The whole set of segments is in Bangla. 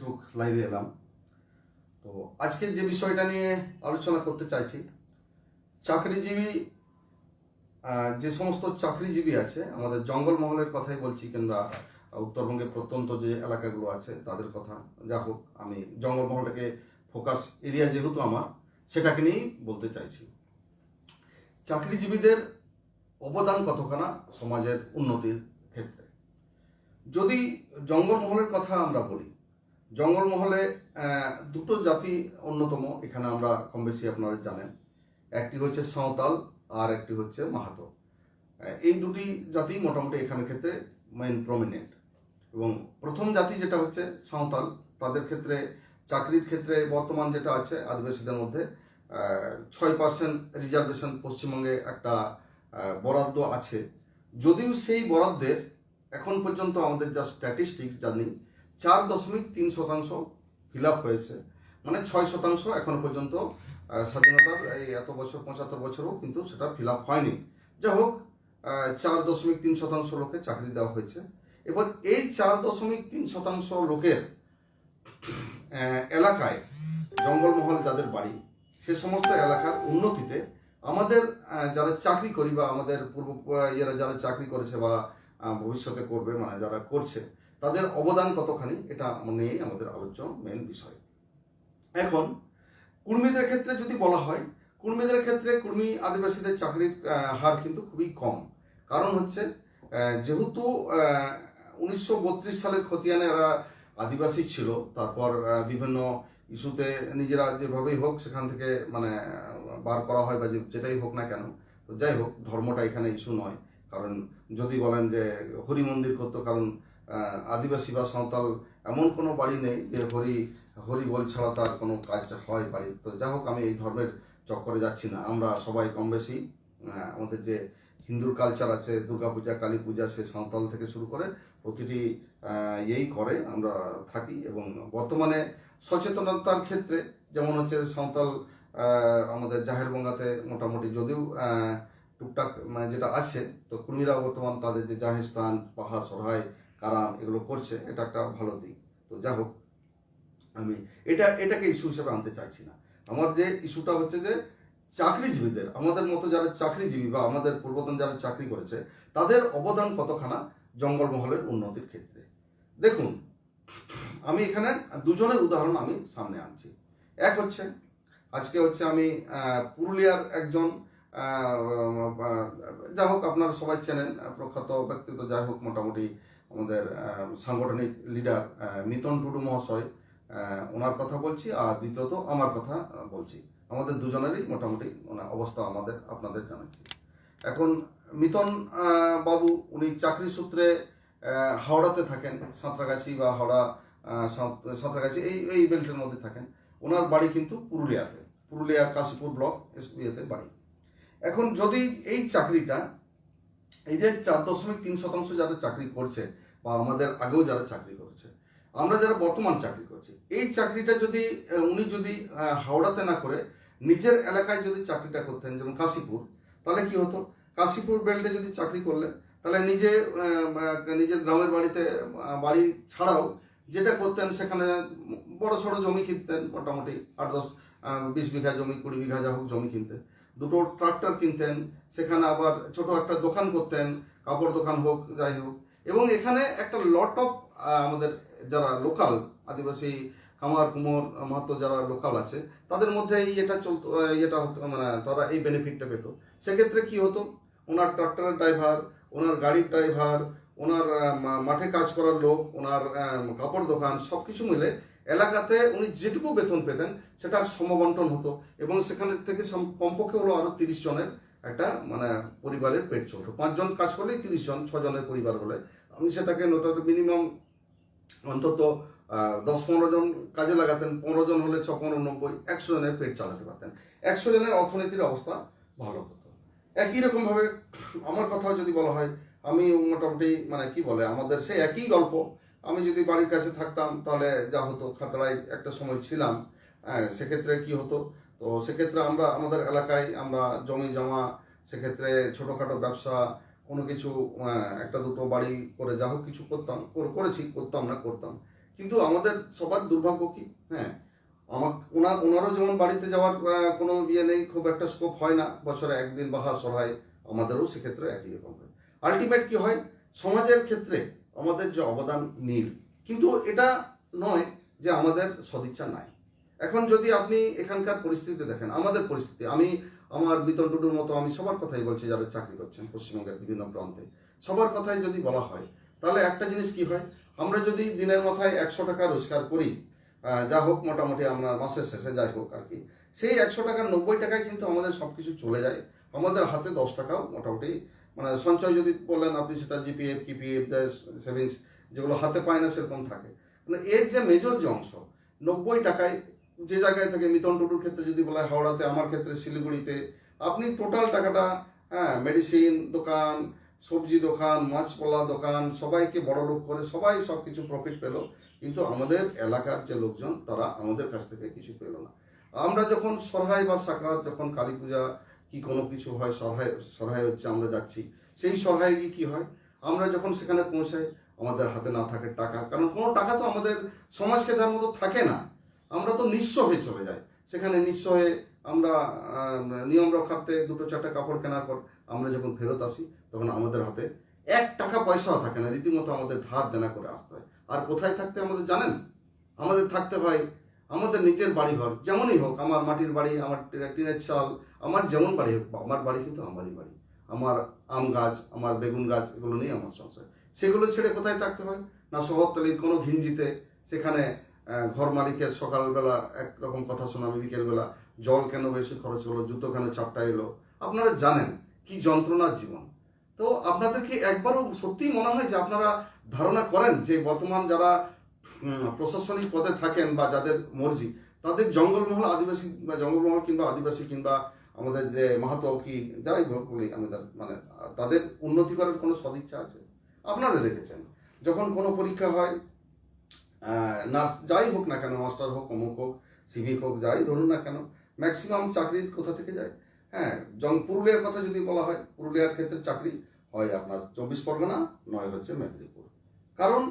ফেসবুক লাইভে এলাম। তো আজকে যে বিষয়টা নিয়ে আলোচনা করতে চাইছি, চাকরিজীবী, যে সমস্ত চাকরিজীবী আছে, আমাদের জঙ্গলমহলের কথাই বলছি, কিংবা উত্তরবঙ্গের প্রত্যন্ত যে এলাকাগুলো আছে তাদের কথা। যা হোক, আমি জঙ্গলমহলটাকে ফোকাস এরিয়া যেহেতু আমার, সেটাকে নিয়েই বলতে চাইছি। চাকরিজীবীদের অবদান কতখানা সমাজের উন্নতির ক্ষেত্রে। যদি জঙ্গলমহলের কথা আমরা বলি, জঙ্গলমহলে দুটো জাতি অন্যতম, এখানে আমরা কম বেশি আপনারা জানেন। একটি হচ্ছে সাঁওতাল আর একটি হচ্ছে মাহাতো। এই দুটি জাতি মোটামুটি এখানের ক্ষেত্রে মেইন প্রমিনেন্ট। এবং প্রথম জাতি যেটা হচ্ছে সাঁওতাল, তাদের ক্ষেত্রে চাকরির ক্ষেত্রে বর্তমান যেটা আছে আদিবাসীদের মধ্যে 6% রিজার্ভেশন পশ্চিমবঙ্গে একটা বরাদ্দ আছে। যদিও সেই বরাদ্দের এখন পর্যন্ত আমাদের যা স্ট্যাটিস্টিক্স জানি, 4.3% ফিল আপ হয়েছে। মানে 6% এখনো পর্যন্ত স্বাধীনতার এই এত বছর 75 বছরও কিন্তু সেটা ফিল আপ হয়নি। যাই হোক, 4.3% লোকে চাকরি দেওয়া হয়েছে। এবার এই 4.3% লোকের এলাকায় জঙ্গলমহল যাদের বাড়ি, সে সমস্ত এলাকার উন্নতিতে আমাদের যারা চাকরি করি বা আমাদের পূর্ব ইয়েরা যারা চাকরি করেছে বা ভবিষ্যতে করবে, মানে যারা করছে, তাদের অবদান কতখানি, এটা নিয়েই আমাদের আলোচ্য মেন বিষয়। এখন কুর্মীদের ক্ষেত্রে যদি বলা হয়, কুর্মীদের ক্ষেত্রে কুর্মী আদিবাসীদের চাকরির হার কিন্তু খুবই কম। কারণ হচ্ছে যেহেতু 1932 সালের খতিয়ানে এরা আদিবাসী ছিল, তারপর বিভিন্ন ইস্যুতে নিজেরা যেভাবেই হোক সেখান থেকে মানে বার করা হয় বা যেটাই হোক না কেন। তো যাই হোক, ধর্মটা এখানে ইস্যু নয়। কারণ যদি বলেন যে হরি মন্দির করতো, কারণ আদিবাসী বা সাঁওতাল এমন কোনো বাড়ি নেই যে হরি বল ছাড়া তার কোনো কাজ হয় বাড়ি। তো যাই হোক, আমি এই ধর্মের চক্করে যাচ্ছি না। আমরা সবাই কম বেশি আমাদের যে হিন্দুর কালচার আছে, দুর্গাপূজা, কালী পূজা, সে সাঁওতাল থেকে শুরু করে প্রতিটি ইয়েই করে আমরা থাকি। এবং বর্তমানে সচেতনতার ক্ষেত্রে যেমন হচ্ছে সাঁওতাল আমাদের জাহের বঙ্গাতে মোটামুটি, যদিও টুকটাক যেটা আছে, তো কুর্মীরা বর্তমান তাদের যে জাহের স্থান, পাহাড়, সরহাই, কারাম এগুলো করছে, এটা একটা ভালো দিক। তো যাই হোক, আমি এটাকে ইস্যু হিসেবে আনতে চাইছি না। আমার যে ইস্যুটা হচ্ছে যে চাকরিজীবীদের, আমাদের মতো যারা চাকরিজীবী বা আমাদের পূর্বতন যারা চাকরি করেছে, তাদের অবদান কতখানা জঙ্গলমহলের উন্নতির ক্ষেত্রে। দেখুন, আমি এখানে দুজনের উদাহরণ আমি সামনে আনছি। এক হচ্ছে, আজকে হচ্ছে আমি পুরুলিয়ার একজন, যাই হোক আপনারা সবাই চেনেন, প্রখ্যাত ব্যক্তিত্ব, যাই হোক মোটামুটি আমাদের সাংগঠনিক লিডার মিতন টুডু মহাশয়, ওনার কথা বলছি। আর দ্বিতীয়ত আমার কথা বলছি। আমাদের দুজনেরই মোটামুটি অবস্থা আপনাদের জানাচ্ছি। এখন মিতন বাবু, উনি চাকরি সূত্রে হাওড়াতে থাকেন, সাঁতরাগাছি বা হাওড়া সাঁতরাগাছি এই বেল্টের মধ্যে থাকেন। ওনার বাড়ি কিন্তু পুরুলিয়া কাশীপুর ব্লক ইয়েতে বাড়ি। এখন যদি এই চাকরিটা, এই যে 4.3% যারা চাকরি করছে বা আমাদের আগেও যারা চাকরি করেছে, আমরা যারা বর্তমান চাকরি করছি, এই চাকরিটা যদি উনি যদি হাওড়াতে না করে নিজের এলাকায় যদি চাকরিটা করতেন, যেমন কাশীপুর, তাহলে কি হতো, কাশীপুর বেল্টে যদি চাকরি করলে, তাহলে নিজের গ্রামের বাড়িতে বাড়ি ছাড়াও যেটা করতেন, সেখানে বড় সড়ো জমি কিনতেন, মোটামুটি 8-10-20 বিঘা জমি, 20 বিঘা যা হোক জমি কিনতেন, দুটো ট্রাক্টর কিনতেন, সেখানে আবার ছোট একটা দোকান করতেন, কাপড় দোকান হোক, যাই হোক। এবং এখানে একটা লট অফ আমাদের যারা লোকাল আদিবাসী কামার কুমোর মাহাতো যারা লোকাল আছে, তাদের মধ্যে এটা চলতো, এটা হতো, মানে তারা এই বেনিফিটটা পেত। সেক্ষেত্রে কি হতো, ওনার ট্রাক্টরের ড্রাইভার, ওনার গাড়ির ড্রাইভার, ওনার মাঠে কাজ করার লোক, ওনার কাপড় দোকান, সব কিছু মিলে এলাকাতে উনি যেটুকু বেতন পেতেন সেটা সমবন্টন হতো। এবং সেখানে থেকে কমপক্ষে হলো আরও 30 জনের একটা মানে পরিবারের পেট চলতো। 5 জন কাজ করলেই 30 জন, 6 জনের পরিবার হলে আমি সেটাকে মিনিমাম অন্তত 10-15 জন কাজে লাগাতেন। 15 জন হলে 6-15-90, 100 জনের পেট চালাতে পারতেন। 100 জনের অর্থনীতির অবস্থা ভালো হতো। একই রকমভাবে আমার কথাও যদি বলা হয়, আমি মোটামুটি মানে কি বলে, আমাদের সেই একই গল্প। আমি যদি বাড়ির কাছে থাকতাম, তাহলে যা হতো, খাতড়ায় একটা সময় ছিলাম, সেক্ষেত্রে কি হতো, তো সেক্ষেত্রে আমরা আমাদের এলাকায় আমরা জমি জমা, সেক্ষেত্রে ছোটোখাটো ব্যবসা, কোনো কিছু একটা দুটো বাড়ি করে যা হোক কিছু করতাম, করতাম। কিন্তু আমাদের সবার দুর্ভাগ্য কি, হ্যাঁ, ওনারও যেমন বাড়িতে যাওয়ার কোনো ইয়ে নেই, খুব একটা স্কোপ হয় না, বছরে একদিন বাহা সরাই, আমাদেরও সেক্ষেত্রে একই রকম হয়। আলটিমেট কি হয়, সমাজের ক্ষেত্রে আমাদের যে অবদান নীল, কিন্তু এটা নয় যে আমাদের সদিচ্ছা নাই। এখন যদি আপনি এখানকার পরিস্থিতি দেখেন, আমাদের পরিস্থিতি, আমি আমার বিতন টুডুর মতো আমি সবার কথাই বলছি যারা চাকরি করছেন পশ্চিমবঙ্গের বিভিন্ন প্রান্তে, সবার কথাই যদি বলা হয়, তাহলে একটা জিনিস কি হয়, আমরা যদি দিনের মাথায় 100 টাকা রোজগার করি, যা হোক মোটামুটি আমরা মাসের শেষে যাই হোক আর কি, সেই 100 টাকার 90 টাকায় কিন্তু আমাদের সব কিছু চলে যায়, আমাদের হাতে 10 টাকাও মোটামুটি মানে সঞ্চয় যদি বলেন আপনি, সেটা জিপিএফ কিপিএফ সেভিংস যেগুলো হাতে পায় না সেরকম থাকে। মানে এর যে মেজর যে অংশ 90 টাকায় যে জায়গায় থাকে, মিতন টুডুর ক্ষেত্রে যদি বলা হয় হাওড়াতে, আমার ক্ষেত্রে শিলিগুড়িতে, আপনি টোটাল টাকাটা, হ্যাঁ, মেডিসিন দোকান, সবজি দোকান, মাছপলা দোকান, সবাইকে বড় লোক করে সবাই সব কিছু প্রফিট পেল, কিন্তু আমাদের এলাকার যে লোকজন তারা আমাদের কাছ থেকে কিছু পেল না। আমরা যখন সরহাই বা সাকরাত, যখন কালী পূজা কি কোনো কিছু হয়, সরহাই হচ্ছে, আমরা যাচ্ছি, সেই সরহাই গিয়ে কি হয়, আমরা যখন সেখানে পৌঁছাই আমাদের হাতে না থাকে টাকা, কারণ কোনো টাকা তো আমাদের সমাজকে তার মতো থাকে না, আমরা তো নিঃস্ব হয়ে চলে যাই সেখানে। নিঃস্ব হয়ে আমরা নিয়ম রক্ষার্থে 2-4টা কাপড় কেনার পর আমরা যখন ফেরত আসি, তখন আমাদের হাতে 1 টাকা পয়সাও থাকে না, রীতিমতো আমাদের ধার দেনা করে আসতে হয়। আর কোথায় থাকতে আমাদের জানেন, আমাদের থাকতে হয় আমাদের নিজের বাড়িঘর, যেমনই হোক, আমার মাটির বাড়ি, আমার টিনের চাল, আমার যেমন বাড়ি হোক, আমার বাড়ি কিন্তু আমারই বাড়ি, আমার আম গাছ, আমার বেগুন গাছ, এগুলো নিয়ে আমার সংসার। সেগুলো ছেড়ে কোথায় থাকতে হয় না, শহরতলির কোনো ঘিঞ্জিতে, সেখানে ঘর মালিকের সকালবেলা একরকম কথা শোনাবে, বিকেলবেলা জল কেন বেশি খরচ হলো, জুতো কেন চাপটা এলো, আপনারা জানেন কি যন্ত্রণার জীবন। তো আপনাদের কি একবারও সত্যিই মনে হয় যে আপনারা ধারণা করেন যে বর্তমান যারা প্রশাসনিক পদে থাকেন বা যাদের মর্জি, তাদের জঙ্গলমহল আদিবাসী বা জঙ্গলমহল কিংবা আদিবাসী কিংবা আমাদের যে মাহাতো কি যাই বলি আমাদের, মানে তাদের উন্নতি করার কোনো সদিচ্ছা আছে? আপনারা দেখেছেন যখন কোনো পরীক্ষা হয়, না যাই হোক না কেন, মাস্টার হোক, অমুক হোক, সিভিক হোক, যাই ধরুন না কেন, ম্যাক্সিমাম চাকরির কোথা থেকে যায়, হ্যাঁ, পুরুলিয়ার কথা যদি বলা হয়, পুরুলিয়ার ক্ষেত্রে চাকরি হয় আপনার 24 পরগনা, নয় হচ্ছে মেদিনীপুর। কারণ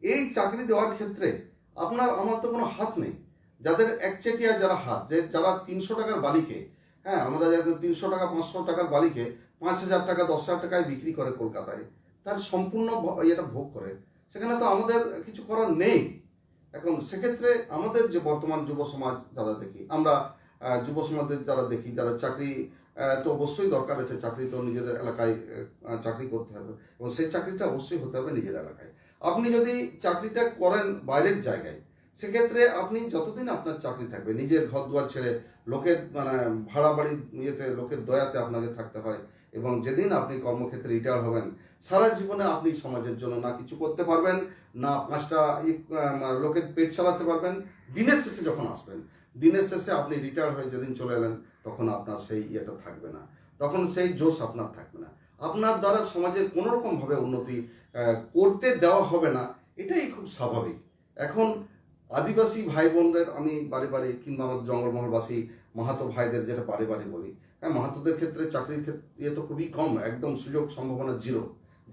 এই চাকরি দেওয়ার ক্ষেত্রে আপনার আমার তো কোনো হাত নেই। যাদের একচেটিয়া যারা হাত, যে যারা 300 টাকার বালিকে, হ্যাঁ, আমরা যাদের 300 টাকা 500 টাকার বালিকে 5,000 টাকা 10,000 টাকায় বিক্রি করে কলকাতায়, তার সম্পূর্ণ এটা ভোগ করে, সেখানে তো আমাদের কিছু করার নেই। এখন সেক্ষেত্রে আমাদের যে বর্তমান যুব সমাজ যারা দেখি আমরা, যুব সমাজের যারা দেখি, যারা চাকরি তো অবশ্যই দরকার আছে, চাকরি তো নিজেদের এলাকায় চাকরি করতে হবে, এবং সেই চাকরিটা অবশ্যই হতে হবে নিজের এলাকায়। আপনি যদি চাকরিটা করেন বাইরের জায়গায়, সেক্ষেত্রে আপনি যতদিন আপনার চাকরি থাকবে, নিজের ঘর দুয়ার ছেড়ে লোকের মানে ভাড়া বাড়ির ইয়েতে লোকের দয়াতে আপনাকে থাকতে হয়, এবং যেদিন আপনি কর্মক্ষেত্রে রিটায়ার হবেন, সারা জীবনে আপনি সমাজের জন্য না কিছু করতে পারবেন, না 5টা লোকের পেট চালাতে পারবেন। দিনের শেষে যখন আসবেন, দিনের শেষে আপনি রিটায়ার হয়ে যেদিন চলে এলেন, তখন আপনার সেই ইয়েটা থাকবে না, তখন সেই জোশ আপনার থাকবে না, আপনার দ্বারা সমাজের কোনো রকমভাবে উন্নতি করতে দেওয়া হবে না, এটাই খুব স্বাভাবিক। এখন আদিবাসী ভাই বোনদের আমি বাড়ি বাড়ি, কিংবা আমাদের জঙ্গলমহলবাসী মাহাতো ভাইদের যেটা বাড়ি বাড়ি বলি, হ্যাঁ, মাহাতোদের ক্ষেত্রে চাকরির ক্ষেত্রে ইয়ে তো খুবই কম, একদম সুযোগ সম্ভাবনা জিরো,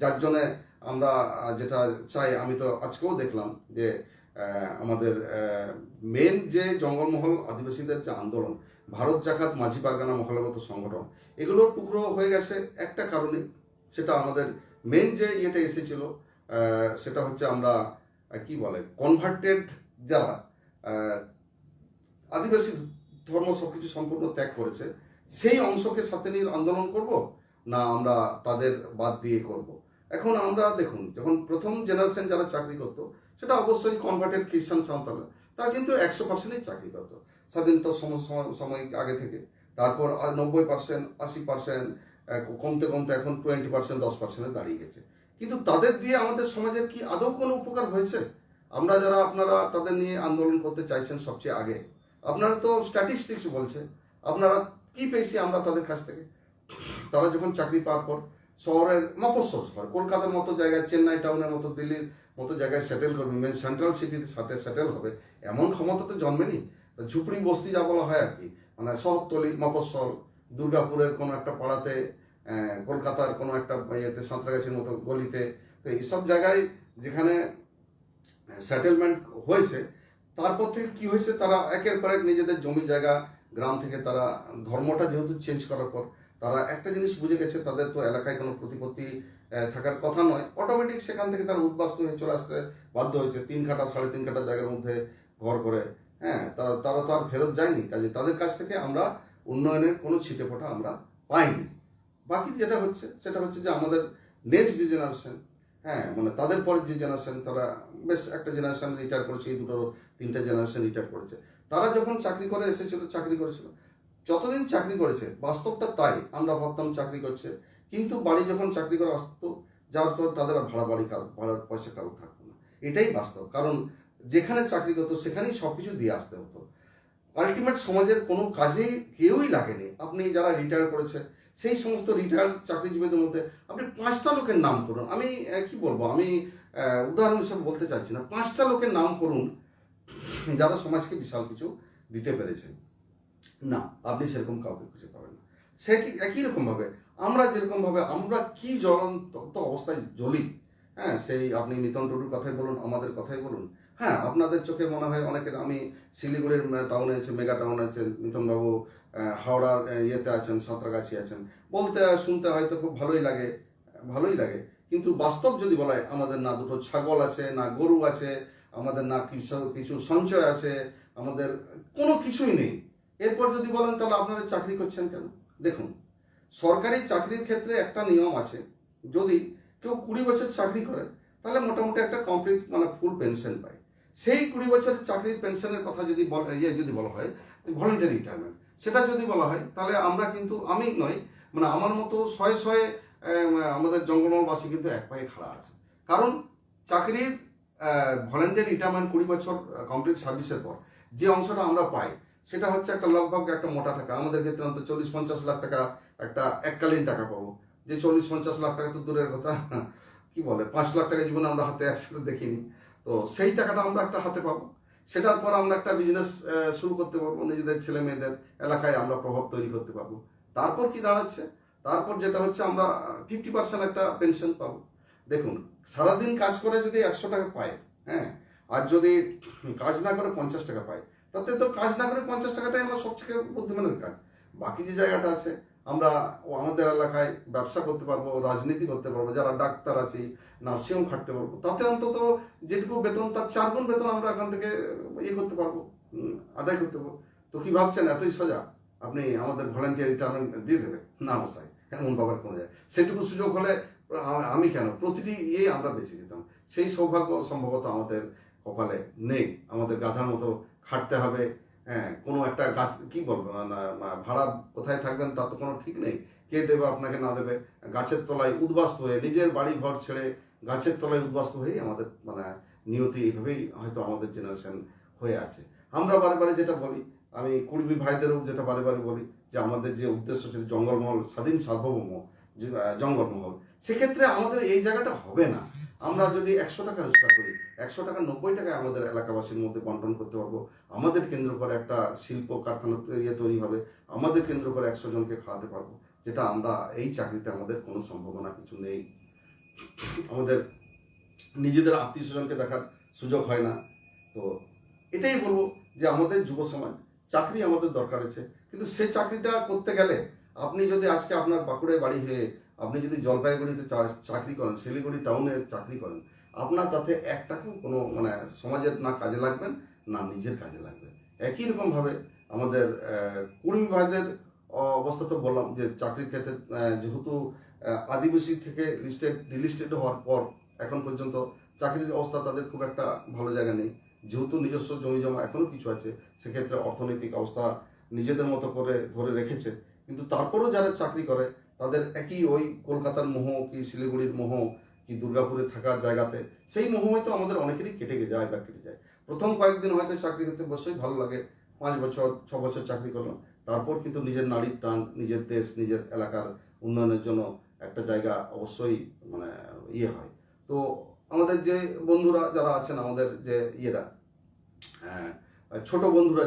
যার জন্যে আমরা যেটা চাই, আমি তো আজকেও দেখলাম যে আমাদের মেন যে জঙ্গলমহল আদিবাসীদের যে আন্দোলন, ভারত জাকাত মাঝি পারগানা মহলের মতো সংগঠন, এগুলো টুকরো হয়ে গেছে একটা কারণে, সেটা আমাদের মেন যে ইয়েটা এসেছিল, সেটা হচ্ছে আমরা কি বলে কনভার্টেড যারা আদিবাসী ধর্ম সবকিছু সম্পূর্ণ ত্যাগ করেছে, সেই অংশকে সাথে নিয়ে আন্দোলন করব, না আমরা তাদের বাদ দিয়ে করব। এখন আমরা দেখুন, যখন প্রথম জেনারেশন যারা চাকরি করতো, সেটা অবশ্যই কনভার্টেড খ্রিস্টান সাঁওতাল, তারা কিন্তু 100%ই চাকরি করতো স্বাধীনতা সাময়িক আগে থেকে। তারপর 90%, 80%, কমতে কমতে এখন 20%, 10%-এ দাঁড়িয়ে গেছে। কিন্তু তাদের দিয়ে আমাদের সমাজের কি আদৌ কোনো উপকার হয়েছে? আমরা যারা, আপনারা তাদের নিয়ে আন্দোলন করতে চাইছেন সবচেয়ে আগে, আপনারা তো স্ট্যাটিস্টিক্স বলছে, আপনারা কি পেয়েছি আমরা তাদের কাছ থেকে? তারা যখন চাকরি পাওয়ার পর শহরের মফস্বল শহর, কলকাতার মতো জায়গায়, চেন্নাই টাউনের মতো, দিল্লির মতো জায়গায় সেটেল করবে, মেন সেন্ট্রাল সিটির সাথে সেটেল হবে, এমন ক্ষমতা তো জন্মেনি। ঝুপড়ি বস্তি যা বলা হয় আর কি, মানে শহরতলি, মফস্বল, দুর্গাপুরের কোনো একটা পাড়াতে, কলকাতার কোনো একটা ইয়েতে, সাঁতরাগাছির মতো গলিতে, তো এইসব জায়গায় যেখানে সেটেলমেন্ট হয়েছে, তারপর থেকে কি হয়েছে, তারা একের পর এক নিজেদের জমি জায়গা গ্রাম থেকে তারা ধর্মটা যেহেতু চেঞ্জ করার পর তারা একটা জিনিস বুঝে গেছে, তাদের তো এলাকায় কোনো প্রতিপত্তি থাকার কথা নয়, অটোমেটিক সেখান থেকে তারা উদ্বাস্তু হয়ে চলে আসতে বাধ্য হয়েছে। 3 কাঠা 3.5 কাঠা জায়গার মধ্যে ঘর করে, হ্যাঁ, তারা তো আর ফেরত যায়নি। কাজে তাদের কাছ থেকে আমরা উন্নয়নের কোনো ছিটেফোঁটা আমরা পাইনি। বাকি যেটা হচ্ছে সেটা হচ্ছে যে আমাদের নেক্সট যে জেনারেশন, হ্যাঁ, মানে তাদের পরের যে জেনারেশন, তারা বেশ একটা জেনারেশন রিটায়ার করেছে, এই 2-3টে জেনারেশন রিটায়ার করেছে। তারা যখন চাকরি করে এসেছিল, চাকরি করেছিল, যতদিন চাকরি করেছে বাস্তবটা তাই, আমরা ভাবতাম চাকরি করছে, কিন্তু বাড়ি যখন চাকরি করে আসতো, যার পর তাদের আর ভাড়ার পয়সা কারো থাকতো না। এটাই বাস্তব, কারণ যেখানে চাকরি করতো সেখানেই সবকিছু দিয়ে আসতে হতো। আলটিমেট সমাজের কোনো কাজেই কেউই লাগেনি। আপনি যারা রিটায়ার করেছে সেই সমস্ত রিটায়ার্ড চাকরিজীবীদের মধ্যে আপনি 5টা লোকের নাম করুন। আমি কি বলবো, আমি উদাহরণ হিসেবে বলতে চাইছি না, 5টা লোকের নাম করুন যারা সমাজকে বিশাল কিছু দিতে পেরেছেন। না, আপনি সেরকম কাউকে খুঁজে পাবেন না। সে কি একই রকমভাবে আমরা যেরকমভাবে আমরা কি জ্বলন্ত অবস্থায় জ্বলি, হ্যাঁ, সেই আপনি মিতন টুডুর কথাই বলুন, আমাদের কথাই বলুন, হ্যাঁ, আপনাদের চোখে মনে হয় অনেকের, আমি শিলিগুড়ির টাউনে আছে, মেগা টাউনে আছে, মিতনবাবু হাওড়ার ইয়েতে আছেন, সাঁতরাগাছি আছেন, বলতে শুনতে হয়তো খুব ভালোই লাগে, কিন্তু বাস্তব যদি বলা হয়, আমাদের না দুটো ছাগল আছে, না গরু আছে, আমাদের না কিছু সঞ্চয় আছে, আমাদের কোনো কিছুই নেই। এরপর যদি বলেন তাহলে আপনারা চাকরি করছেন কেন? দেখুন, সরকারি চাকরির ক্ষেত্রে একটা নিয়ম আছে, যদি কেউ 20 বছর চাকরি করে তাহলে মোটামুটি একটা কমপ্লিট মানে ফুল পেনশন পায়। সেই 20 বছরের চাকরির পেনশনের কথা যদি বলা হয়, ভলেন্টারি রিটায়ারমেন্ট, সেটা যদি বলা হয়, তাহলে আমরা কিন্তু, আমি নয়, মানে আমার মতো শয়ে আমাদের জঙ্গলমহলবাসী কিন্তু এক পায়ে খাড়া আছে। কারণ চাকরির ভলেন্টারি রিটায়ারমেন্ট 20 বছর কমপ্লিট সার্ভিসের পর যে অংশটা আমরা পাই, সেটা হচ্ছে একটা লগভগ একটা মোটা টাকা। আমাদের ক্ষেত্রে অন্তত 40-50 লাখ টাকা একটা এককালীন টাকা পাবো। যে 40-50 লাখ টাকা তো দূরের কথা, কি বলে 5 লাখ টাকা জীবনে আমরা হাতে একসাথে দেখিনি। তো সেই টাকাটা আমরা একটা হাতে পাবো। সেটার পর আমরা একটা বিজনেস শুরু করতে পারবো, নিজেদের ছেলে মেয়েদের এলাকায় আমরা প্রভাব তৈরি করতে পারবো। তারপর কি দাঁড়াচ্ছে, তারপর যেটা হচ্ছে আমরা 50% একটা পেনশন পাবো। দেখুন, সারাদিন কাজ করে যদি 100 টাকা পায়, হ্যাঁ, আর যদি কাজ না করে 50 টাকা পায়, তাতে তো কাজ না করে 50 টাকাটাই আমরা সবথেকে বুদ্ধিমানের কাজ। বাকি যে জায়গাটা আছে, আমরা আমাদের এলাকায় ব্যবসা করতে পারবো, রাজনীতি করতে পারবো, যারা ডাক্তার আছে নার্সিংহোম খাটতে পারবো, তাতে অন্তত যেটুকু বেতন তার 4 গুণ বেতন আমরা এখান থেকে করতে পারবো, আদায় করতে পারবো। তো কি ভাবছেন এতই সোজা আপনি আমাদের ভলেন্টিয়ার রিটায়ারমেন্ট দিয়ে দেবে? না মশাই, এমন বাবার কোনো যায়। সেটুকু সুযোগ হলে আমি কেন, প্রতিটি আমরা বেঁচে যেতাম। সেই সৌভাগ্য সম্ভবত আমাদের কপালে নেই। আমাদের গাধার মতো খাটতে হবে, হ্যাঁ, কোনো একটা গাছ, কি বলবো না, ভাড়া কোথায় থাকবেন তার তো কোনো ঠিক নেই, কে দেবে আপনাকে না দেবে, গাছের তলায় উদ্বাস্তু হয়ে, নিজের বাড়ি ঘর ছেড়ে গাছের তলায় উদ্বাস্তু হয়েই আমাদের মানে নিয়তি এইভাবেই হয়তো আমাদের জেনারেশন হয়ে আছে। আমরা বারে যেটা বলি, আমি কুড়বি ভাইদেরও যেটা বারে বলি, যে আমাদের যে উদ্দেশ্য ছিল জঙ্গলমহল, স্বাধীন সার্বভৌম জঙ্গলমহল, সেক্ষেত্রে আমাদের এই জায়গাটা হবে না। আমরা যদি 100 টাকা রোজগার করি, 100 টাকা 90 টাকায় আমাদের এলাকাবাসীর মধ্যে বন্টন করতে পারবো। আমাদের কেন্দ্র করে একটা শিল্প কারখানা তৈরি হবে, আমাদের কেন্দ্র করে 100 জনকে খাওয়াতে পারবো, যেটা আমরা এই চাকরিতে আমাদের কোনো সম্ভাবনা কিছু নেই। আমাদের নিজেদের আত্মীয় স্বজনকে দেখার সুযোগ হয় না। তো এটাই বলবো যে আমাদের যুব সমাজ, চাকরি আমাদের দরকার আছে, কিন্তু সে চাকরিটা করতে গেলে আপনি যদি আজকে আপনার বাঁকুড়ায় বাড়ি হয়ে আপনি যদি জলপাইগুড়িতে চাকরি করেন, শিলিগুড়ি টাউনে চাকরি করেন, আপনার তাতে 1 টাকাও কোনো মানে সমাজের না কাজে লাগবেন, না নিজের কাজে লাগবে। একই রকমভাবে আমাদের কুড়মি ভাইদের অবস্থা তো বললাম, যে চাকরির ক্ষেত্রে যেহেতু আদিবাসী থেকে ডিলিস্টেড হওয়ার পর এখন পর্যন্ত চাকরির অবস্থা তাদের খুব একটা ভালো জায়গা নেই। যেহেতু নিজস্ব জমি জমা এখনও কিছু আছে, সেক্ষেত্রে অর্থনৈতিক অবস্থা নিজেদের মতো করে ধরে রেখেছে, কিন্তু তারপরেও যারা চাকরি করে তাদের একই ওই কলকাতার মোহ, কি শিলিগুড়ির মোহ, কি দুর্গাপুরে থাকার জায়গাতে, সেই মোহ হয়তো আমাদের অনেকেরই কেটে যায়। প্রথম কয়েকদিন হয়তো চাকরি করতে বসেই ভালো লাগে, 5 বছর 6 বছর চাকরি করলাম, তারপর কিন্তু নিজের নাড়ির টান, নিজের দেশ, নিজের এলাকার উন্নয়নের জন্য একটা জায়গা অবশ্যই মানে হয়। তো আমাদের যে বন্ধুরা যারা আছেন, আমাদের যে ছোট বন্ধুরা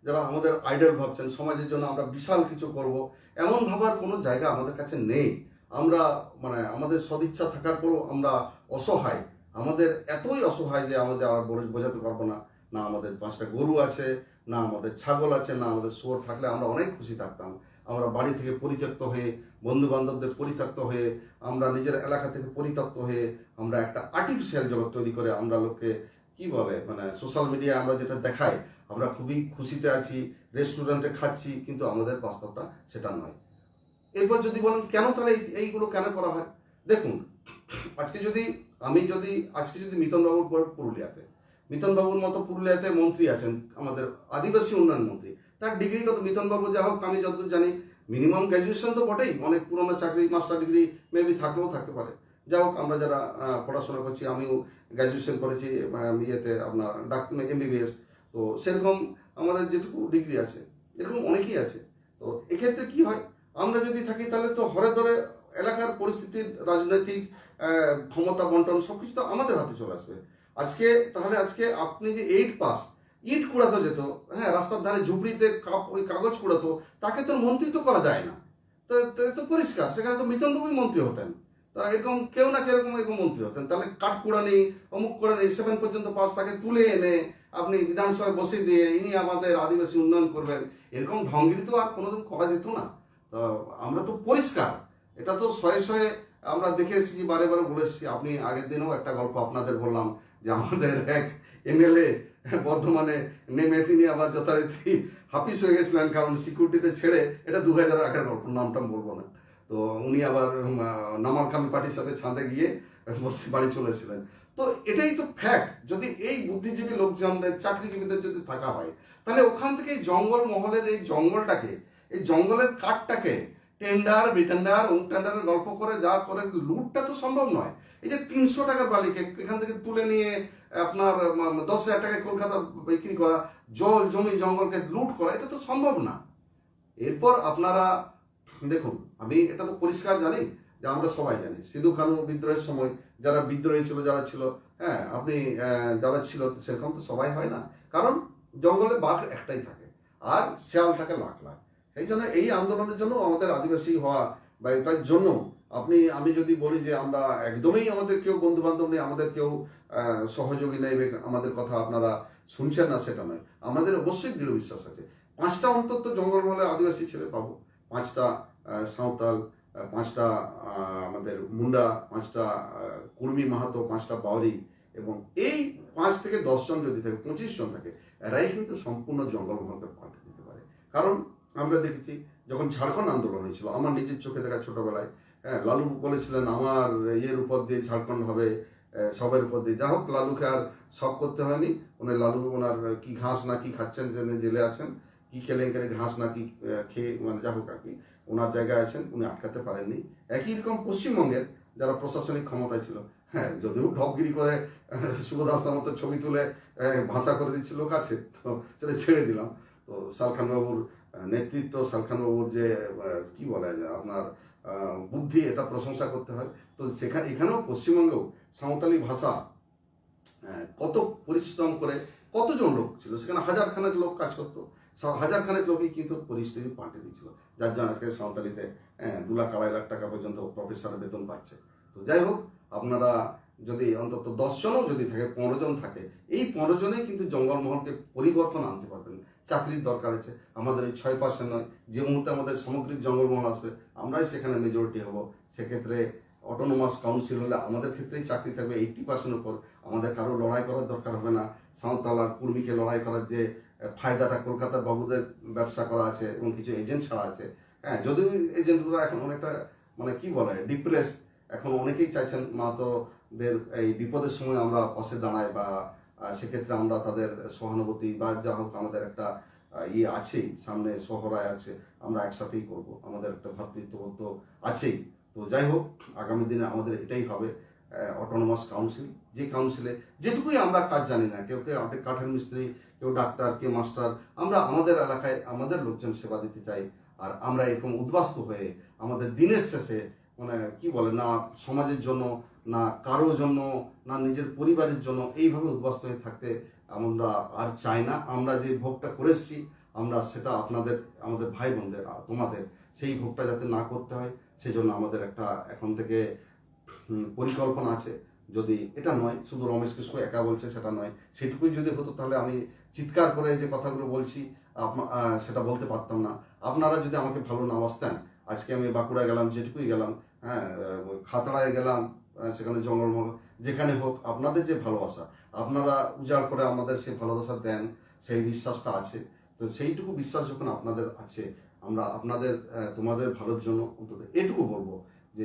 যারা আমাদের আইডল ভাবছেন, সমাজের জন্য আমরা বিশাল কিছু করব, এমন ভাবার কোনো জায়গা আমাদের কাছে নেই। আমরা মানে আমাদের সদিচ্ছা থাকার পরও আমরা অসহায়, আমাদের এতই অসহায় যে আমাদের আর বোঝাতে পারবো না। না আমাদের 5টা গরু আছে, না আমাদের ছাগল আছে, না আমাদের শুয়োর থাকলে আমরা অনেক খুশি থাকতাম। আমরা বাড়ি থেকে পরিত্যক্ত হয়ে, বন্ধু বান্ধবদের পরিত্যক্ত হয়ে, আমরা নিজের এলাকা থেকে পরিত্যক্ত হয়ে আমরা একটা আর্টিফিশিয়াল জগৎ তৈরি করে আমরা লোককে কি বলে মানে সোশ্যাল মিডিয়ায় আমরা যেটা দেখাই আমরা খুবই খুশিতে আছি, রেস্টুরেন্টে খাচ্ছি, কিন্তু আমাদের বাস্তবটা সেটা নয়। এরপর যদি বলেন কেন তাহলে এইগুলো কেন করা হয়, দেখুন আজকে যদি আজকে যদি মিতনবাবুর পর পুরুলিয়াতে, মিতনবাবুর মতো পুরুলিয়াতে মন্ত্রী আছেন আমাদের আদিবাসী উন্নয়ন মন্ত্রী, তার ডিগ্রি কত? মিতনবাবু যা হোক আমি যতদূর জানি মিনিমাম গ্র্যাজুয়েশন তো বটেই, অনেক পুরোনো চাকরি মাস্টার ডিগ্রি মেবি থাকলেও থাকতে পারে। যা হোক আমরা যারা পড়াশোনা করছি, আমিও গ্র্যাজুয়েশন করেছি ইয়েতে আপনার MBBS, তো সেরকম আমাদের যেটুকু ডিগ্রি আছে এরকম অনেকেই আছে। তো এক্ষেত্রে কি হয়, আমরা যদি থাকি তাহলে তো হরে ধরে এলাকার পরিস্থিতির রাজনৈতিক ক্ষমতা বন্টন সবকিছু তো আমাদের হাতে চলে আসবে। আজকে আপনি যে 8 পাস ইট কুড়াতো যেত, হ্যাঁ রাস্তার ধারে ঝুপড়িতে ওই কাগজ কুড়াতো, তাকে তো মন্ত্রী তো করা যায় না। তো পরিষ্কার সেখানে তো মিতনবাবুই মন্ত্রী হতেন। তা এরকম কেউ না কেরকম এরকম মন্ত্রী হতেন। তাহলে কাঠ কুড়ানি অমুক করে নেই 7 পর্যন্ত পাস, তাকে তুলে এনে আপনি বিধানসভায় বসে দিয়ে ইনি আমাদের আদিবাসী উন্নয়ন করবেন, এরকম ঢঙ্গিরি তো আর কোনোদিন করা যেত না। তো আমরা তো পরিষ্কার, এটা তো শয়ে শয়ে আমরা দেখে এসেছি, বারে বারে বলে এসেছি। আপনি আগের দিনেও একটা গল্প আপনাদের বললাম যে আমাদের এক MLA বর্ধমানে নেমে তিনি আবার যথারীতি হাফিস হয়ে গেছিলেন, কারণ সিকিউরিটিতে ছেড়ে, এটা 2000 আগের গল্প, নামটা বলবো না। তো উনি আবার নামালকামি পার্টির সাথে ছাঁদে গিয়ে বাড়ি চলেছিলেন। তো এটাই তো ফ্যাক্ট। যদি এই বুদ্ধিজীবী লোকজনদের, চাকরিজীবীদের যদি থাকা হয়, তাহলে ওখান থেকে এই জঙ্গল মহলের এই জঙ্গলটাকে, এই জঙ্গলের কাঠটাকে টেন্ডার বিটেন্ডার টেন্ডারের গল্প করে যা করে লুটটা তো সম্ভব নয়। এই যে 300 টাকার বালিকে এখান থেকে তুলে নিয়ে আপনার 10,000 টাকায় কলকাতা বিক্রি করা, জল জমি জঙ্গলকে লুট করা, এটা তো সম্ভব না। এরপর আপনারা দেখুন, আমি এটা তো পরিষ্কার জানি যে আমরা সবাই জানি সিধু কানু বিদ্রোহের সময় যারা বিদ্রোহী ছিল, যারা ছিল, হ্যাঁ আপনি যারা ছিল সেরকম তো সবাই হয় না, কারণ জঙ্গলে বাঘ একটাই থাকে আর শেয়াল থাকে লাখ লাখ। এই জন্য এই আন্দোলনের জন্য আমাদের আদিবাসী হওয়া বা এটার জন্য আমি যদি বলি যে আমরা একদমই আমাদের কেউ বন্ধু বান্ধব নেই, আমাদের কেউ সহযোগী নেই, আমাদের কথা আপনারা শুনছেন না সেটা নয়, আমাদের অবশ্যই দৃঢ় বিশ্বাস আছে। 5টা অন্তত জঙ্গলমহলে আদিবাসী ছেলে পাবো, 5টা সাঁওতাল, 5টা আমাদের মুন্ডা, 5টা কুর্মী মাহাতো, 5টা বাউরি, এবং এই 5 থেকে 10 জন যদি থাকে, 25 জন থাকে, এরাই কিন্তু সম্পূর্ণ জঙ্গলমহলকে পাল্টে দিতে পারে। কারণ আমরা দেখেছি যখন ঝাড়খণ্ড আন্দোলন হয়েছিল, আমার নিজের চোখে দেখা ছোটবেলায়, হ্যাঁ লালু বলেছিলেন আমার ইয়ের উপর দিয়ে ঝাড়খণ্ড হবে, সবের উপর দিয়ে। যা হোক লালুকে আর সব করতে হয়নি, লালু ওনার কি ঘাস না কি খাচ্ছেন, জেলে আছেন, কি কেলেঙ্কারি ঘাস না কি খেয়ে মানে যা হোক আর কি ওনার জায়গায় আছেন, উনি আটকাতে পারেননি। একই রকম পশ্চিমবঙ্গের যারা প্রশাসনিক ক্ষমতায় ছিল, হ্যাঁ যদিও ঢপগিরি করে সুবোধাস্তার মতো ছবি তুলে ভাষা করে দিচ্ছে লোক আছে, তো সেটা ছেড়ে দিলাম। তো শালখান বাবুর নেতৃত্ব, শালখান বাবুর যে কি বলা যায় আপনার বুদ্ধি, এটা প্রশংসা করতে হয়। তো এখানেও পশ্চিমবঙ্গেও সাঁওতালি ভাষা কত পরিশ্রম করে কতজন লোক ছিল সেখানে, হাজারখানেক লোক কাজ করতো, হাজারখানেক লোকই কিন্তু পরিস্থিতি পাল্টে দিয়েছিল, যার জন্য আজকে সাঁওতালিতে 2 লাখ 2.5 লাখ টাকা পর্যন্ত প্রফেসরের বেতন পাচ্ছে। তো যাই হোক, আপনারা যদি অন্তত 10 জনও যদি থাকে, 15 জন থাকে, এই 15 জনেই কিন্তু জঙ্গলমহলকে পরিবর্তন আনতে পারবেন। চাকরির দরকার আছে আমাদের, এই 6% নয়, যে মুহূর্তে আমাদের সামগ্রিক জঙ্গলমহল আসবে আমরাই সেখানে মেজরিটি হব। সেক্ষেত্রে অটোনোমাস কাউন্সিল হলে আমাদের ক্ষেত্রেই চাকরি থাকবে 80% উপর, আমাদের কারো লড়াই করার দরকার হবে না। সাঁওতাল আর কুর্মীকে লড়াই করার যে ফায়দাটা কলকাতার বাবুদের ব্যবসা করা আছে এবং কিছু এজেন্ট ছাড়া আছে, হ্যাঁ যদিও এজেন্টগুলো এখন অনেকটা মানে কি বলে ডিপ্রেস, এখন অনেকেই চাইছেন মাহাতোদের এই বিপদের সময় আমরা পাশে দাঁড়াই, বা সেক্ষেত্রে আমরা তাদের সহানুভূতি বা যা হোক আমাদের একটা ইয়ে আছেই, সামনে সহরায় আছে, আমরা একসাথেই করব, আমাদের একটা ভ্রাতৃত্ববোধ তো আছেই। তো যাই হোক, আগামী দিনে আমাদের এটাই হবে অটোনোমাস কাউন্সিল, যে কাউন্সিলে যেটুকুই আমরা কাজ জানি না, কেউ কাঠের মিস্ত্রি, কেউ ডাক্তার, কেউ মাস্টার, আমরা আমাদের এলাকায় আমাদের লোকজন সেবা দিতে চাই। আর আমরা এরকম উদ্বাস্তু হয়ে আমাদের দিনের শেষে মানে কি বলে না সমাজের জন্য, না কারোর জন্য, না নিজের পরিবারের জন্য এইভাবে উদ্বাস্ত হয়ে থাকতে আমরা আর চাই না। আমরা যে ভোগটা করেছি আমরা সেটা আপনাদের, আমাদের ভাই বোনদের, তোমাদের সেই ভোগটা যাতে না করতে হয়, সেজন্য আমাদের একটা এখন থেকে পরিকল্পনা আছে। যদি এটা নয় শুধু রমেশ কিস্কু একা বলছে সেটা নয়, সেটুকুই যদি হতো তাহলে আমি চিৎকার করে যে কথাগুলো বলছি সেটা বলতে পারতাম না। আপনারা যদি আমাকে ভালো না বাসতেন, আজকে আমি বাঁকুড়া গেলাম, যেটুকুই গেলাম, হ্যাঁ, খাতড়ায় গেলাম, সেখানে জঙ্গলমহল, যেখানে হোক আপনাদের যে ভালোবাসা, আপনারা উজাড় করে আমাদের সেই ভালোবাসা দেন, সেই বিশ্বাসটা আছে। তো সেইটুকু বিশ্বাস যখন আপনাদের আছে, আমরা আপনাদের তোমাদের ভালোর জন্য অন্তত এটুকু বলবো যে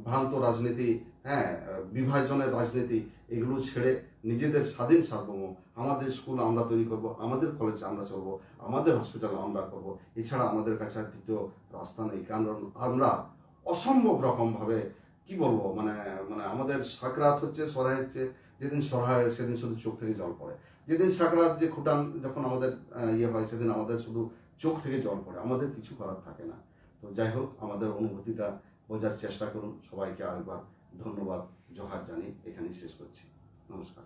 ভ্রান্ত রাজনীতি, হ্যাঁ, বিভাজনের রাজনীতি, এগুলো ছেড়ে নিজেদের স্বাধীন সার্বভৌম আমাদের স্কুল আমরা তৈরি করব, আমাদের কলেজ আমরা চলবো, আমাদের হসপিটাল আমরা করব। এছাড়া আমাদের কাছে আর দ্বিতীয় রাস্তা নেই। কারণ আমরা অসম্ভব রকমভাবে কি বলবো, মানে মানে আমাদের সাকরাত হচ্ছে, সরাই হচ্ছে। যেদিন সরাই হয় সেদিন শুধু চোখ থেকে জল পড়ে। যেদিন সাকরাত যে খুঁটান যখন আমাদের ইয়ে হয়, সেদিন আমাদের শুধু চোখ থেকে জল পড়ে, আমাদের কিছু করার থাকে না। তো যাই হোক, আমাদের অনুভূতিটা বোঝার চেষ্টা করুন। সবাইকে আরেকবার ধন্যবাদ, জোহার জানিয়ে এখানেই শেষ করছি। নমস্কার।